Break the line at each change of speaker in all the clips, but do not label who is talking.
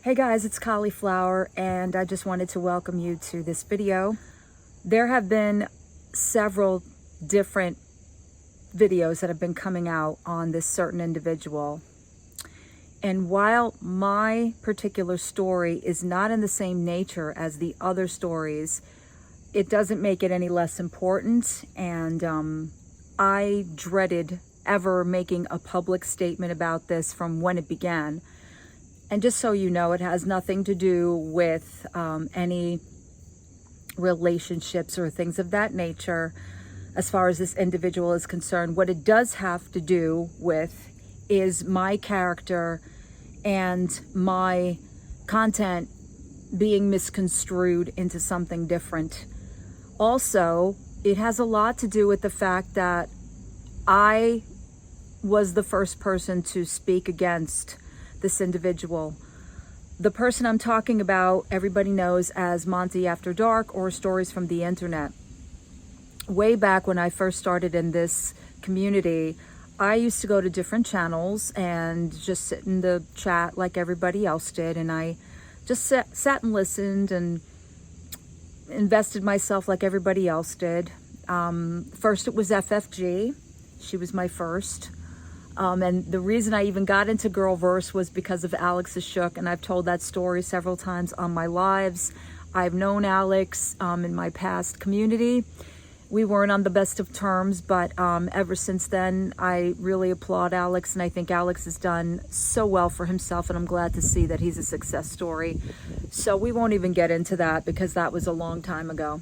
Hey guys, it's Cauliflower, and I just wanted to welcome you to this video. There have been several different videos that have been coming out on this certain individual. And while my particular story is not in the same nature as the other stories, it doesn't make it any less important. And I dreaded ever making a public statement about this from when it began. And just so you know, it has nothing to do with any relationships or things of that nature as far as this individual is concerned. What it does have to do with is my character and my content being misconstrued into something different. Also, it has a lot to do with the fact that I was the first person to speak against this individual. The person I'm talking about, everybody knows as Monty After Dark or Stories from the Internet. Way back when I first started in this community, I used to go to different channels and just sit in the chat like everybody else did, and I just sat and listened and invested myself like everybody else did. First it was FFG. She was my first. And the reason I even got into Girlverse was because of Alex's Shook, and I've told that story several times on my lives. I've known Alex in my past community. We weren't on the best of terms, but ever since then, I really applaud Alex, and I think Alex has done so well for himself, and I'm glad to see that he's a success story. So we won't even get into that because that was a long time ago.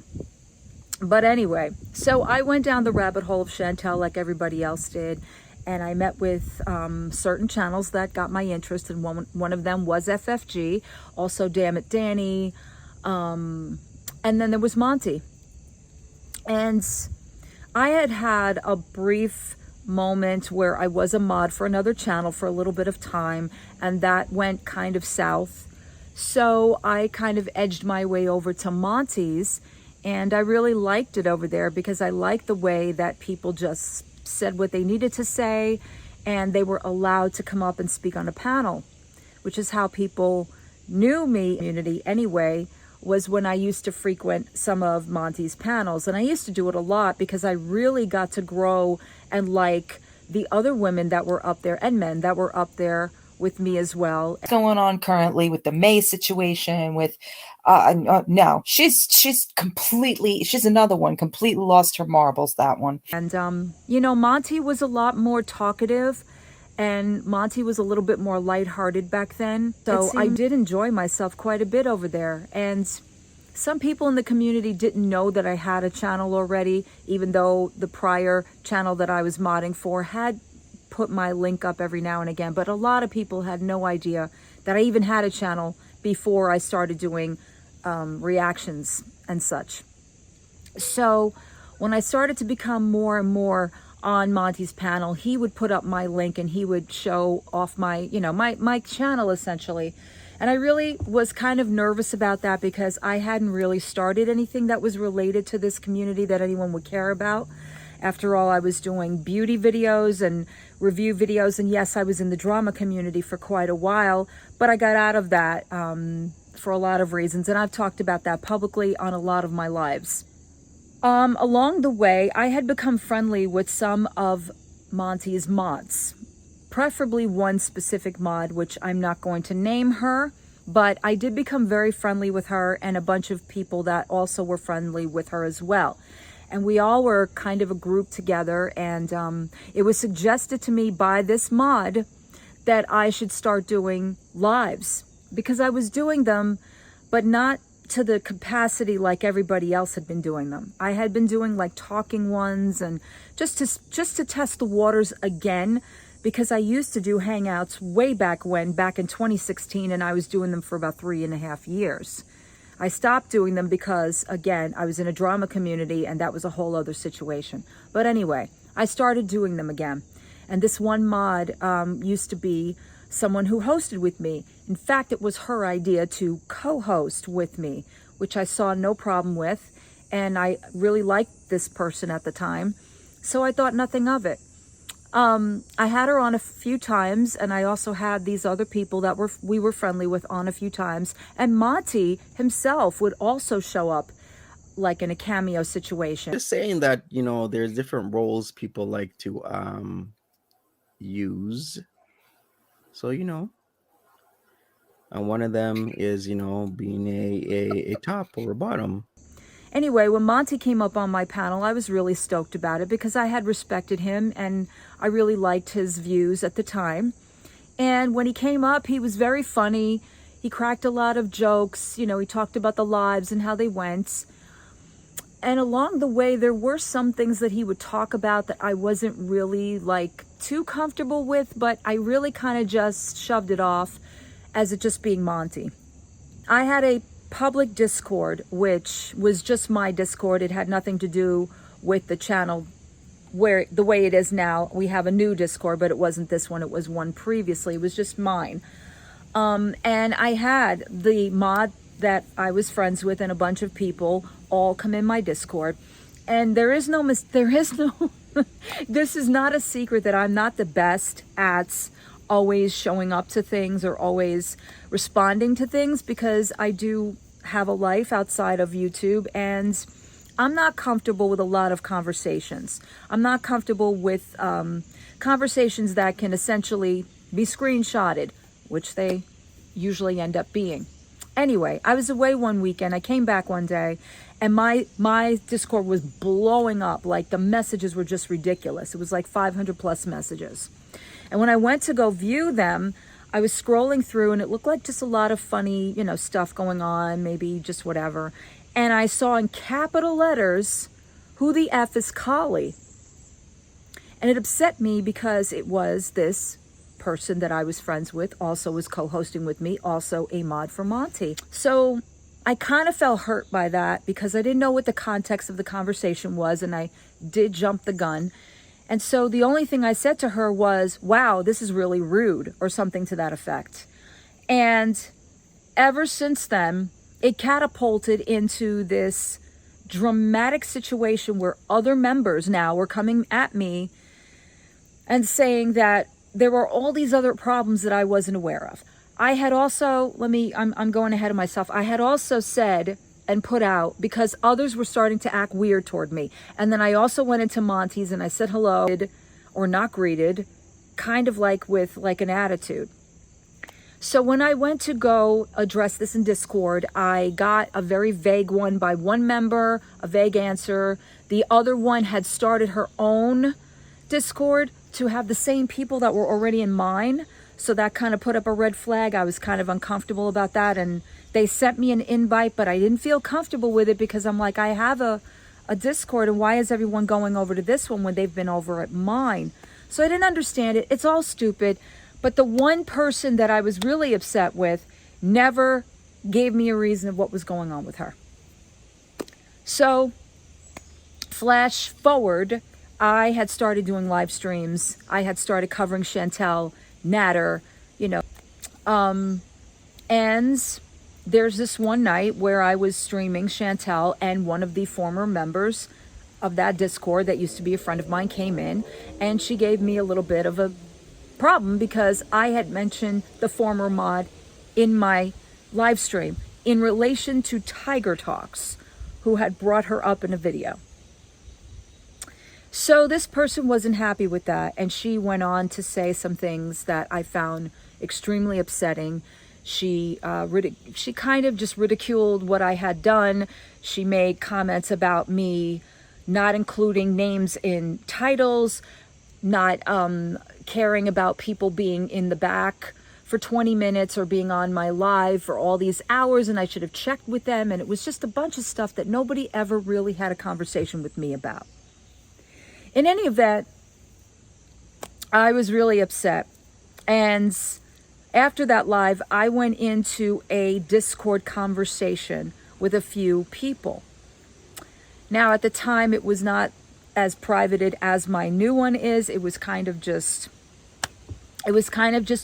But anyway, so I went down the rabbit hole of Chantel like everybody else did, and I met with certain channels that got my interest, and one of them was FFG, also Damn It Danny, and then there was Monty. And I had a brief moment where I was a mod for another channel for a little bit of time, and that went kind of south. So I kind of edged my way over to Monty's, and I really liked it over there because I liked the way that people just said what they needed to say, and they were allowed to come up and speak on a panel, which is how people knew me. Community anyway was when I used to frequent some of Monty's panels, and I used to do it a lot because I really got to grow and like the other women that were up there and men that were up there with me as well.
Going on currently with the May situation with no, she's another one completely lost her marbles, that one.
And you know, Monty was a lot more talkative, and Monty was a little bit more lighthearted back then, so I did enjoy myself quite a bit over there. And some people in the community didn't know that I had a channel already, even though the prior channel that I was modding for had put my link up every now and again, but a lot of people had no idea that I even had a channel before I started doing reactions and such. So when I started to become more and more on Monty's panel, he would put up my link and he would show off my, you know, my channel essentially. And I really was kind of nervous about that because I hadn't really started anything that was related to this community that anyone would care about. After all, I was doing beauty videos and review videos, and yes, I was in the drama community for quite a while, but I got out of that for a lot of reasons, and I've talked about that publicly on a lot of my lives. Along the way, I had become friendly with some of Monty's mods, preferably one specific mod, which I'm not going to name her, but I did become very friendly with her and a bunch of people that also were friendly with her as well. And we all were kind of a group together, and it was suggested to me by this mod that I should start doing lives, because I was doing them, but not to the capacity like everybody else had been doing them. I had been doing like talking ones, and just to test the waters again, because I used to do hangouts way back in 2016, and I was doing them for about 3.5 years. I stopped doing them because, again, I was in a drama community, and that was a whole other situation. But anyway, I started doing them again. And this one mod used to be someone who hosted with me. In fact, it was her idea to co-host with me, which I saw no problem with. And I really liked this person at the time, so I thought nothing of it. I had her on a few times, and I also had these other people that we were friendly with on a few times. And Monty himself would also show up like in a cameo situation.
Just saying that, there's different roles people like to use. So, and one of them is, being a top or a bottom.
Anyway, when Monty came up on my panel, I was really stoked about it because I had respected him and I really liked his views at the time. And when he came up, he was very funny. He cracked a lot of jokes. He talked about the lives and how they went. And along the way, there were some things that he would talk about that I wasn't really too comfortable with, but I really kind of just shoved it off as it just being Monty. I had a public Discord, which was just my Discord. It had nothing to do with the channel where the way it is now. We have a new Discord, but it wasn't this one. It was one previously. It was just mine. And I had the mod that I was friends with and a bunch of people all come in my Discord. And this is not a secret that I'm not the best at always showing up to things or always responding to things, because I do have a life outside of YouTube and I'm not comfortable with a lot of conversations. I'm not comfortable with conversations that can essentially be screenshotted, which they usually end up being. Anyway, I was away one weekend. I came back one day and my Discord was blowing up. Like the messages were just ridiculous. It was like 500 plus messages. And when I went to go view them, I was scrolling through and it looked like just a lot of funny, stuff going on, maybe just whatever. And I saw in capital letters, "Who the F is Collie?" And it upset me because it was this person that I was friends with, also was co-hosting with me, also a mod for Monty. So I kind of felt hurt by that because I didn't know what the context of the conversation was and I did jump the gun. And so the only thing I said to her was, "Wow, this is really rude," or something to that effect. And ever since then, it catapulted into this dramatic situation where other members now were coming at me and saying that there were all these other problems that I wasn't aware of. I had also, I'm going ahead of myself. I had also said and put out, because others were starting to act weird toward me. And then I also went into Monty's and I said hello, or not greeted, kind of with an attitude. So when I went to go address this in Discord, I got a very vague one by one member, a vague answer. The other one had started her own Discord to have the same people that were already in mine. So that kind of put up a red flag. I was kind of uncomfortable about that. And they sent me an invite, but I didn't feel comfortable with it because I'm like, I have a Discord, and why is everyone going over to this one when they've been over at mine? So I didn't understand it. It's all stupid. But the one person that I was really upset with never gave me a reason of what was going on with her. So flash forward, I had started doing live streams. I had started covering Chantel, Natter, and there's this one night where I was streaming Chantel, and one of the former members of that Discord that used to be a friend of mine came in, and she gave me a little bit of a problem because I had mentioned the former mod in my live stream in relation to Tiger Talks, who had brought her up in a video. So this person wasn't happy with that, and she went on to say some things that I found extremely upsetting. She kind of just ridiculed what I had done. She made comments about me not including names in titles, not caring about people being in the back for 20 minutes or being on my live for all these hours, and I should have checked with them. And it was just a bunch of stuff that nobody ever really had a conversation with me about. In any event, I was really upset. And after that live, I went into a Discord conversation with a few people. Now, at the time, it was not as privated as my new one is. It was kind of just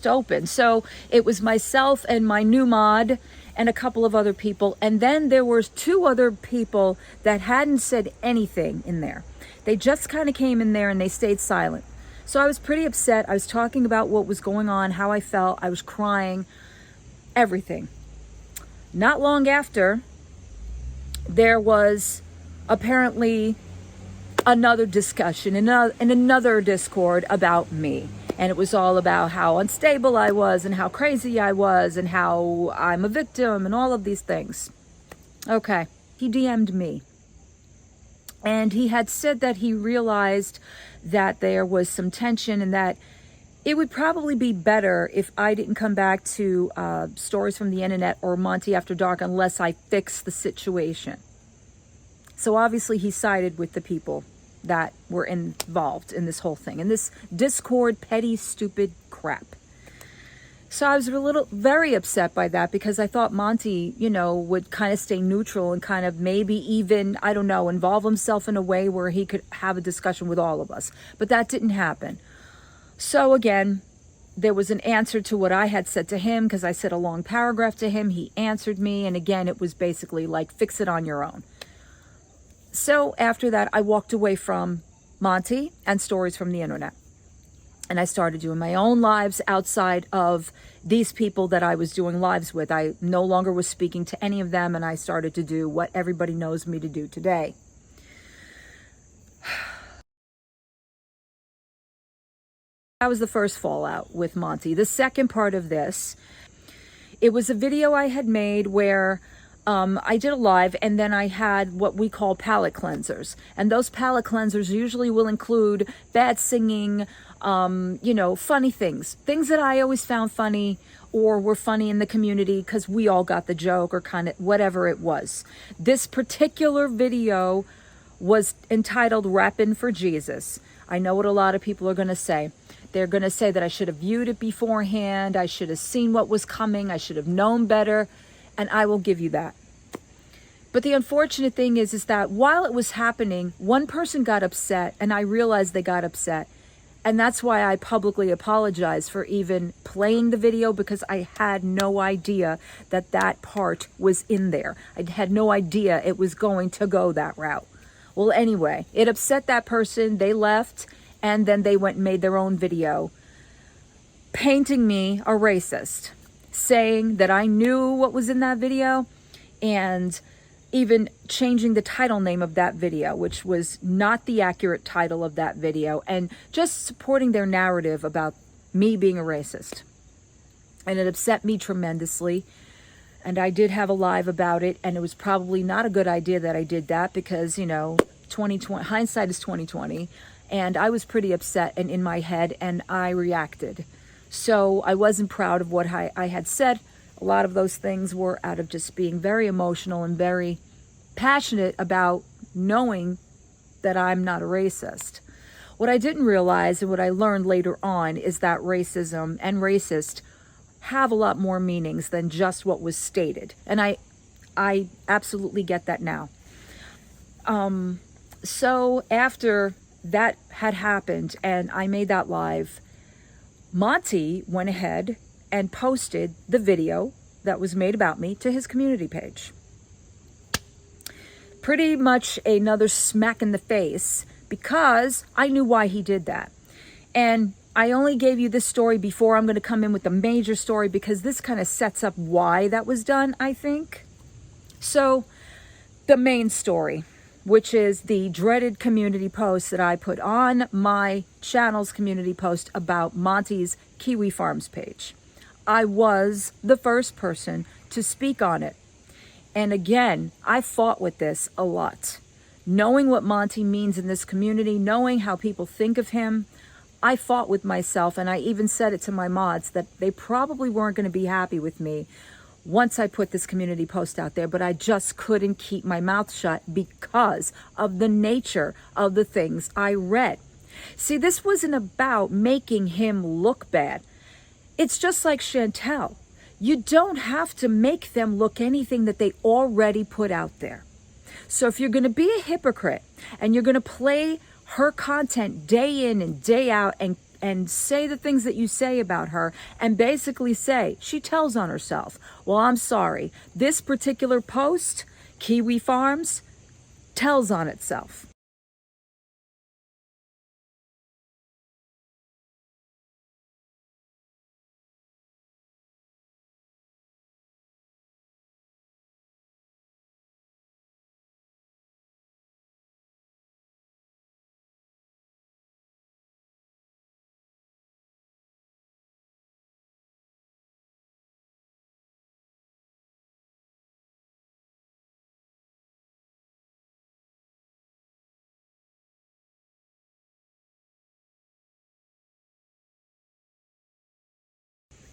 open. So it was myself and my new mod and a couple of other people. And then there were two other people that hadn't said anything in there. They just kind of came in there and they stayed silent. So I was pretty upset. I was talking about what was going on, how I felt. I was crying, everything. Not long after, there was apparently another discussion in another Discord about me. And it was all about how unstable I was and how crazy I was and how I'm a victim and all of these things. Okay, he DM'd me. And he had said that he realized that there was some tension and that it would probably be better if I didn't come back to Stories from the Internet or Monty After Dark unless I fix the situation. So obviously he sided with the people that were involved in this whole thing, in this Discord, petty, stupid crap. So I was very upset by that because I thought Monty, would kind of stay neutral and kind of maybe even, I don't know, involve himself in a way where he could have a discussion with all of us. But that didn't happen. So again, there was an answer to what I had said to him because I said a long paragraph to him. He answered me. And again, it was basically like, fix it on your own. So after that, I walked away from Monty and Stories from the Internet. And I started doing my own lives outside of these people that I was doing lives with. I no longer was speaking to any of them, and I started to do what everybody knows me to do today. That was the first fallout with Monty. The second part of this, it was a video I had made where I did a live, and then I had what we call palate cleansers. And those palate cleansers usually will include bad singing, funny things that I always found funny or were funny in the community because we all got the joke or kind of whatever it was. This particular video was entitled Rappin' for Jesus. I know what a lot of people are going to say. They're going to say that I should have viewed it beforehand. I should have seen what was coming. I should have known better. And I will give you that. But the unfortunate thing is that while it was happening, one person got upset, and I realized they got upset. And that's why I publicly apologize for even playing the video, because I had no idea that that part was in there. I had no idea it was going to go that route. Well, anyway, it upset that person. They left, and then they went and made their own video painting me a racist, saying that I knew what was in that video, and even changing the title name of that video, which was not the accurate title of that video, and just supporting their narrative about me being a racist. And it upset me tremendously. And I did have a live about it, and it was probably not a good idea that I did that because, 2020 hindsight is 2020, and I was pretty upset and in my head, and I reacted. So I wasn't proud of what I had said. A lot of those things were out of just being very emotional and very passionate about knowing that I'm not a racist. What I didn't realize and what I learned later on is that racism and racist have a lot more meanings than just what was stated. And I absolutely get that now. So after that had happened and I made that live, Monty went ahead and posted the video that was made about me to his community page. Pretty much another smack in the face, because I knew why he did that. And I only gave you this story before I'm going to come in with the major story, because this kind of sets up why that was done, I think. So the main story, which is the dreaded community post that I put on my channel's community post about Monty's Kiwi Farms page. I was the first person to speak on it. And again, I fought with this a lot. Knowing what Monty means in this community, knowing how people think of him, I fought with myself, and I even said it to my mods that they probably weren't going to be happy with me once I put this community post out there, but I just couldn't keep my mouth shut because of the nature of the things I read. See, this wasn't about making him look bad. It's just like Chantel. You don't have to make them look anything that they already put out there. So if you're going to be a hypocrite and you're going to play her content day in and day out and say the things that you say about her and basically say she tells on herself, well, I'm sorry. This particular post, Kiwi Farms, tells on itself.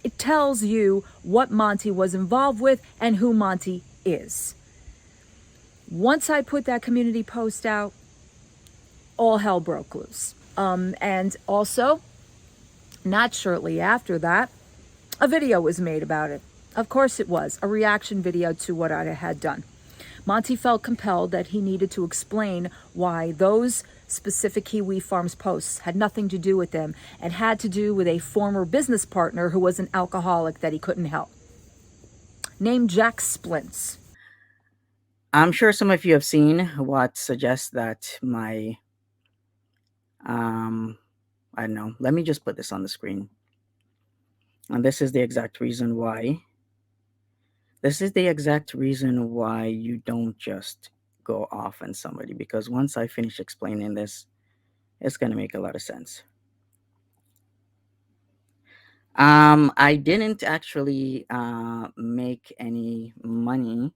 It tells you what Monty was involved with and who Monty is. Once I put that community post out, all hell broke loose. And also, not shortly after that, a video was made about it. Of course it was, a reaction video to what I had done. Monty felt compelled that he needed to explain why those specific Kiwi Farms posts had nothing to do with him and had to do with a former business partner who was an alcoholic that he couldn't help, named Jack Splints.
I'm sure some of you have seen what suggests that my, I don't know, let me just put this on the screen. And this is the exact reason why. This is the exact reason why you don't just go off on somebody, because once I finish explaining this, it's going to make a lot of sense. I didn't actually make any money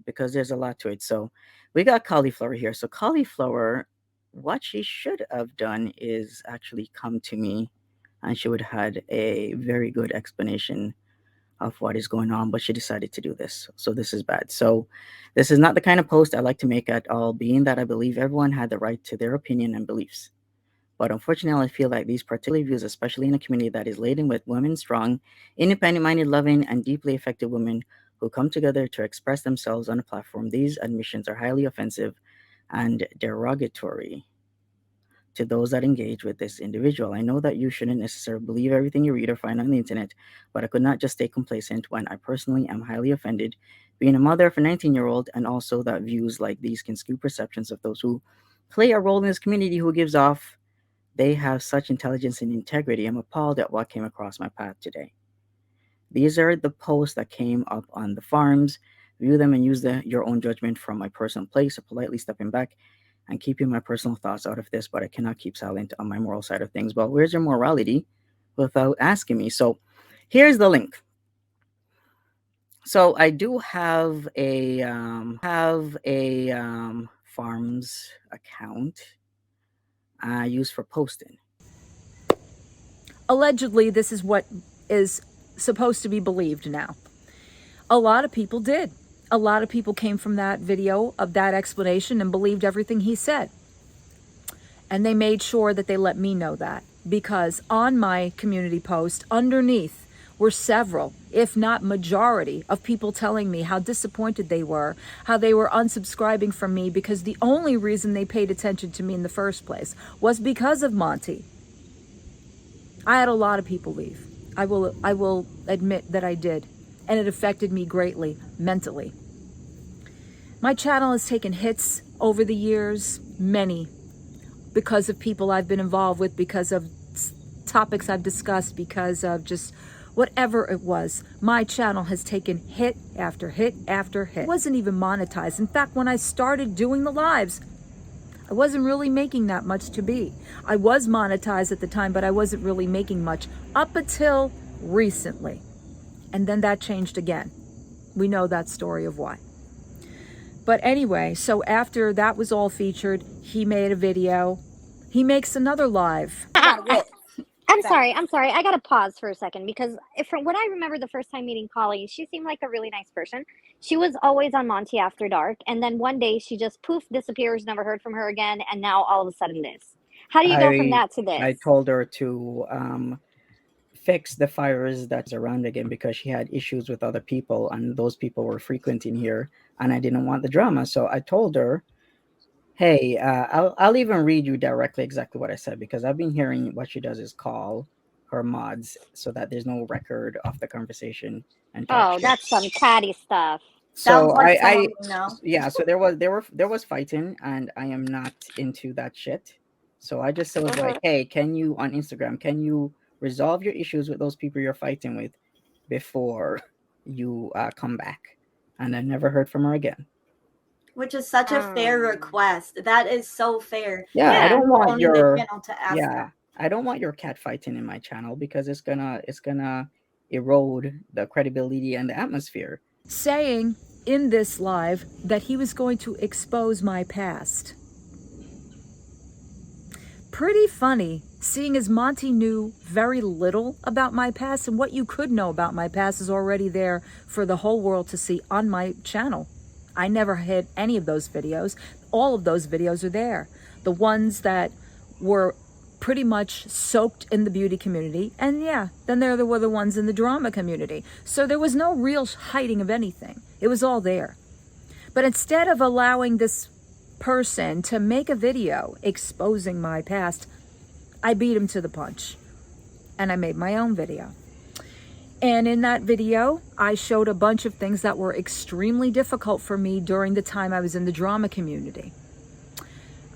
because there's a lot to it. So we got Cauliflower here. So Cauliflower, what she should have done is actually come to me, and she would have had a very good explanation of what is going on, but she decided to do this. So this is bad. So this is not the kind of post I like to make at all, being that I believe everyone had the right to their opinion and beliefs. But unfortunately, I feel like these particular views, especially in a community that is laden with women, strong, independent-minded, loving, and deeply effective women who come together to express themselves on a platform, these admissions are highly offensive and derogatory to those that engage with this individual. I know that you shouldn't necessarily believe everything you read or find on the internet, but I could not just stay complacent when I personally am highly offended, being a mother of a 19-year-old, and also that views like these can skew perceptions of those who play a role in this community who gives off they have such intelligence and integrity. I'm appalled at what came across my path today. These are the posts that came up on the farms. View them and use your own judgment from my personal place of politely stepping back and keeping my personal thoughts out of this, but I cannot keep silent on my moral side of things. Well, where's your morality without asking me? So here's the link. So I do have a farms account I use for posting.
Allegedly, this is what is supposed to be believed now. A lot of people did. A lot of people came from that video of that explanation and believed everything he said. And they made sure that they let me know that, because on my community post underneath were several, if not majority, of people telling me how disappointed they were, how they were unsubscribing from me because the only reason they paid attention to me in the first place was because of Monty. I had a lot of people leave. I will admit that I did, and it affected me greatly mentally. My channel has taken hits over the years, many, because of people I've been involved with, because of topics I've discussed, because of just whatever it was. My channel has taken hit after hit after hit. It wasn't even monetized. In fact, when I started doing the lives, I wasn't really making that much to be. I was monetized at the time, but I wasn't really making much up until recently. And then that changed again. We know that story of why. But anyway, so after that was all featured, he made a video. He makes another live.
I'm sorry. I got to pause for a second because from what I remember the first time meeting Polly, she seemed like a really nice person. She was always on Monty After Dark. And then one day she just poof, disappears, never heard from her again. And now all of a sudden this. How do you go from that to this?
I told her to fix the fires that's around again because she had issues with other people and those people were frequenting here and I didn't want the drama. So I told her, hey, I'll even read you directly exactly what I said because I've been hearing what she does is call her mods so that there's no record of the conversation. And
that's some catty stuff.
So so there was fighting and I am not into that shit. So I just was like, hey, can you on Instagram, can you resolve your issues with those people you're fighting with before you come back? And I never heard from her again.
Which is such a fair request. That is so fair.
Yeah, I don't want your I don't want your cat fighting in my channel because it's gonna erode the credibility and the atmosphere.
Saying in this live that he was going to expose my past. Pretty funny seeing as Monty knew very little about my past, and what you could know about my past is already there for the whole world to see on my channel. I never hid any of those videos. All of those videos are there. The ones that were pretty much soaked in the beauty community, and yeah, then there were the ones in the drama community. So there was no real hiding of anything. It was all there. But instead of allowing this person to make a video exposing my past, I beat him to the punch, and I made my own video. And in that video, I showed a bunch of things that were extremely difficult for me during the time I was in the drama community.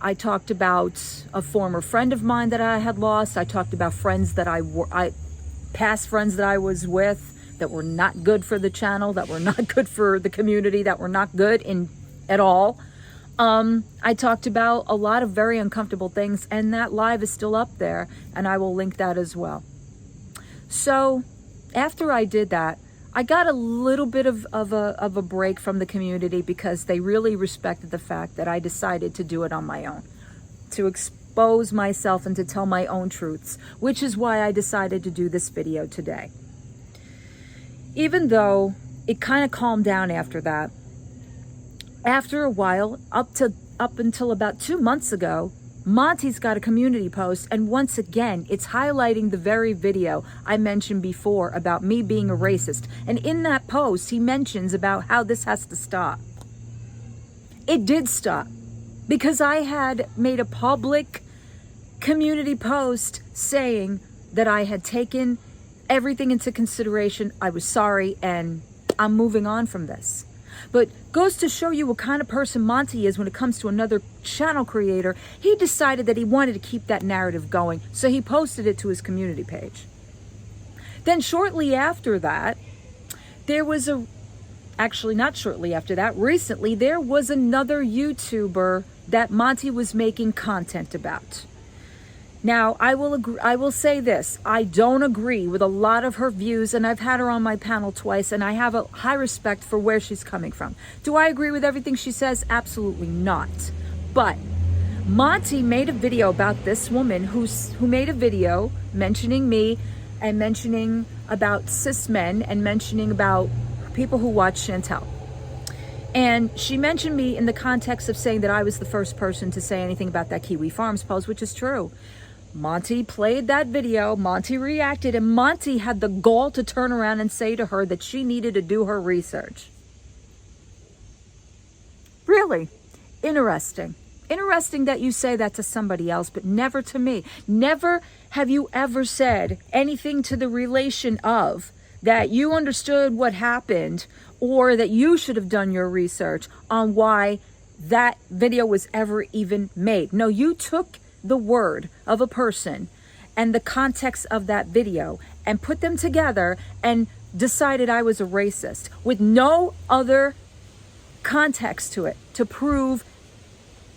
I talked about a former friend of mine that I had lost. I talked about friends that past friends that I was with that were not good for the channel, that were not good for the community, that were not good at all. I talked about a lot of very uncomfortable things, and that live is still up there, and I will link that as well. So after I did that, I got a little bit of a break from the community, because they really respected the fact that I decided to do it on my own, to expose myself and to tell my own truths, which is why I decided to do this video today. Even though it kind of calmed down after that, after a while, up until about 2 months ago, Monty's got a community post, and once again, it's highlighting the very video I mentioned before about me being a racist. And in that post, he mentions about how this has to stop. It did stop, because I had made a public community post saying that I had taken everything into consideration. I was sorry, and I'm moving on from this. But goes to show you what kind of person Monty is when it comes to another channel creator. He decided that he wanted to keep that narrative going, so he posted it to his community page. Then shortly after that, actually not shortly after that, recently there was another YouTuber that Monty was making content about. Now, I will say this. I don't agree with a lot of her views, and I've had her on my panel twice, and I have a high respect for where she's coming from. Do I agree with everything she says? Absolutely not. But Monty made a video about this woman who made a video mentioning me and mentioning about cis men and mentioning about people who watch Chantel. And she mentioned me in the context of saying that I was the first person to say anything about that Kiwi Farms post, which is true. Monty played that video, Monty reacted, and Monty had the gall to turn around and say to her that she needed to do her research. Really interesting. Interesting that you say that to somebody else, but never to me. Never have you ever said anything to the relation of that you understood what happened, or that you should have done your research on why that video was ever even made. No, you took the word of a person and the context of that video and put them together and decided I was a racist with no other context to it to prove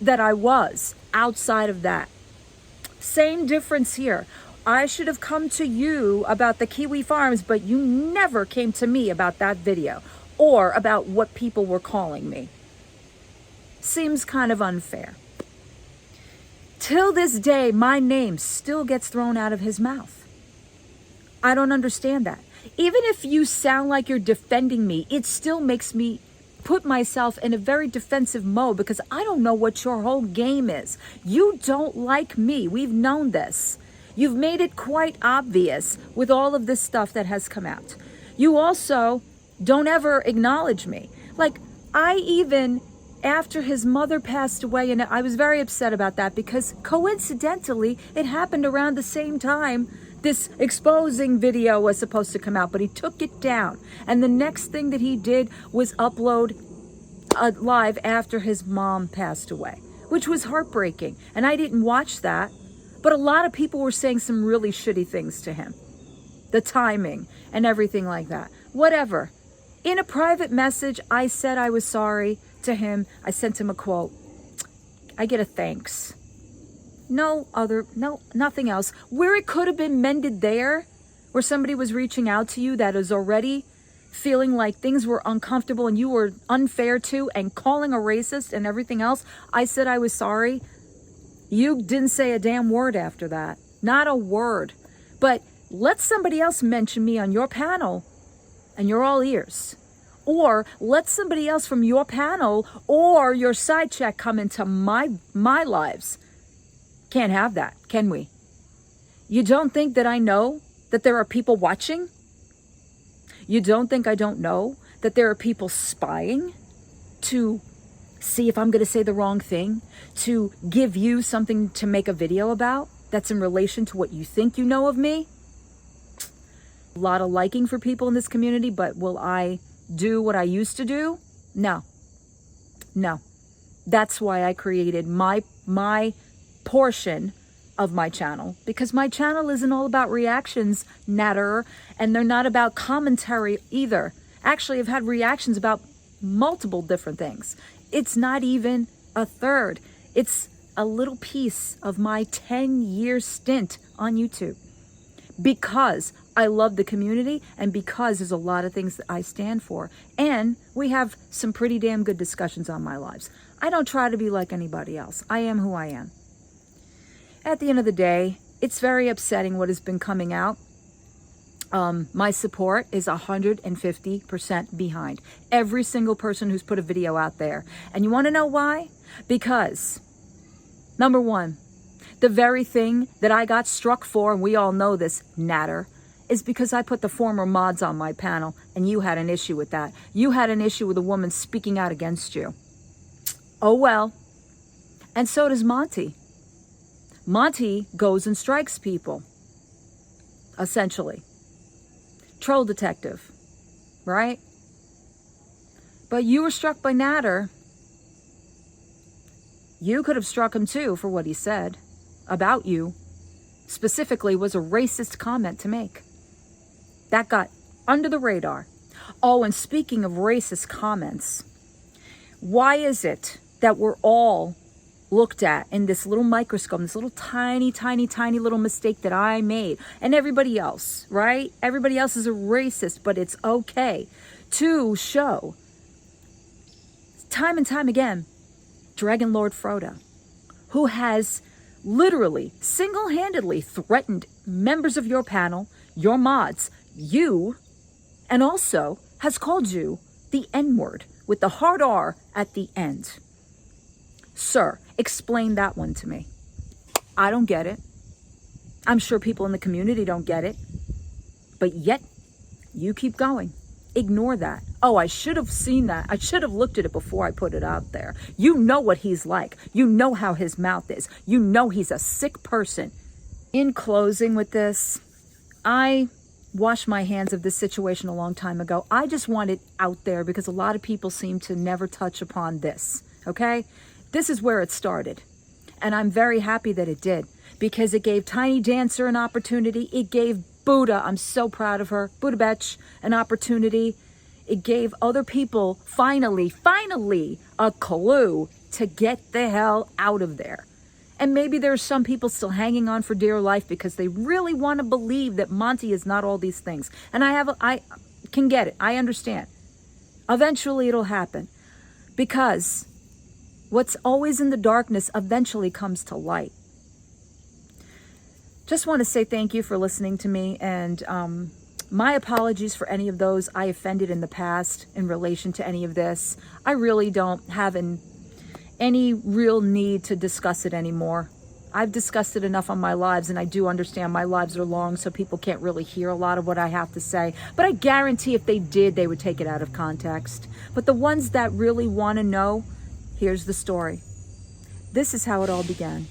that I was outside of that. Same difference here. I should have come to you about the Kiwi Farms, but you never came to me about that video or about what people were calling me. Seems kind of unfair. Till this day, my name still gets thrown out of his mouth. I don't understand that. Even if you sound like you're defending me, it still makes me put myself in a very defensive mode, because I don't know what your whole game is. You don't like me. We've known this. You've made it quite obvious with all of this stuff that has come out. You also don't ever acknowledge me. Like, I even, after his mother passed away, and I was very upset about that, because coincidentally, it happened around the same time this exposing video was supposed to come out, but he took it down. And the next thing that he did was upload a live after his mom passed away, which was heartbreaking. And I didn't watch that, but a lot of people were saying some really shitty things to him. The timing and everything like that. Whatever. In a private message, I said I was sorry to him. I sent him a quote. I get a thanks. Nothing else. Where it could have been mended there, where somebody was reaching out to you that is already feeling like things were uncomfortable and you were unfair to, and calling a racist and everything else, I said I was sorry. You didn't say a damn word after that. Not a word. But let somebody else mention me on your panel and you're all ears. Or let somebody else from your panel or your side check come into my lives. Can't have that, can we? You don't think that I know that there are people watching? You don't think I don't know that there are people spying to see if I'm going to say the wrong thing, to give you something to make a video about that's in relation to what you think you know of me? A lot of liking for people in this community, but will I do what I used to do? No. That's why I created my portion of my channel, because my channel isn't all about reactions, natter, and they're not about commentary either. Actually, I've had reactions about multiple different things. It's not even a third. It's a little piece of my 10-year stint on YouTube, because I love the community and because there's a lot of things that I stand for. And we have some pretty damn good discussions on my lives. I don't try to be like anybody else. I am who I am. At the end of the day, it's very upsetting what has been coming out. My support is 150% behind every single person who's put a video out there. And you want to know why? Because, number one, the very thing that I got struck for, and we all know this, natter, is because I put the former mods on my panel and you had an issue with that. You had an issue with a woman speaking out against you. Oh well. And so does Monty. Monty goes and strikes people, essentially. Troll detective, right? But you were struck by Natter. You could have struck him too for what he said about you. Specifically was a racist comment to make. That got under the radar. Oh, and speaking of racist comments, why is it that we're all looked at in this little microscope, this little tiny little mistake that I made, and everybody else, right? Everybody else is a racist, but it's okay to show time and time again Dragon Lord Frodo, who has literally single-handedly threatened members of your panel, your mods, you, and also has called you the N-word with the hard R at the end. Sir, explain that one to me. I don't get it. I'm sure people in the community don't get it. But yet, you keep going. Ignore that. Oh, I should have seen that. I should have looked at it before I put it out there. You know what he's like. You know how his mouth is. You know he's a sick person. In closing with this, I washed my hands of this situation a long time ago. I just want it out there because a lot of people seem to never touch upon this, okay? This is where it started. And I'm very happy that it did because it gave Tiny Dancer an opportunity. It gave Buddha, I'm so proud of her, Buddha Betch, an opportunity. It gave other people finally a clue to get the hell out of there. And maybe there's some people still hanging on for dear life because they really want to believe that Monty is not all these things. And I can get it. I understand. Eventually it'll happen because what's always in the darkness eventually comes to light. Just want to say thank you for listening to me, and my apologies for any of those I offended in the past in relation to any of this. I really don't have any real need to discuss it anymore. I've discussed it enough on my lives, and I do understand my lives are long, so people can't really hear a lot of what I have to say. But I guarantee if they did, they would take it out of context. But the ones that really want to know, here's the story. This is how it all began.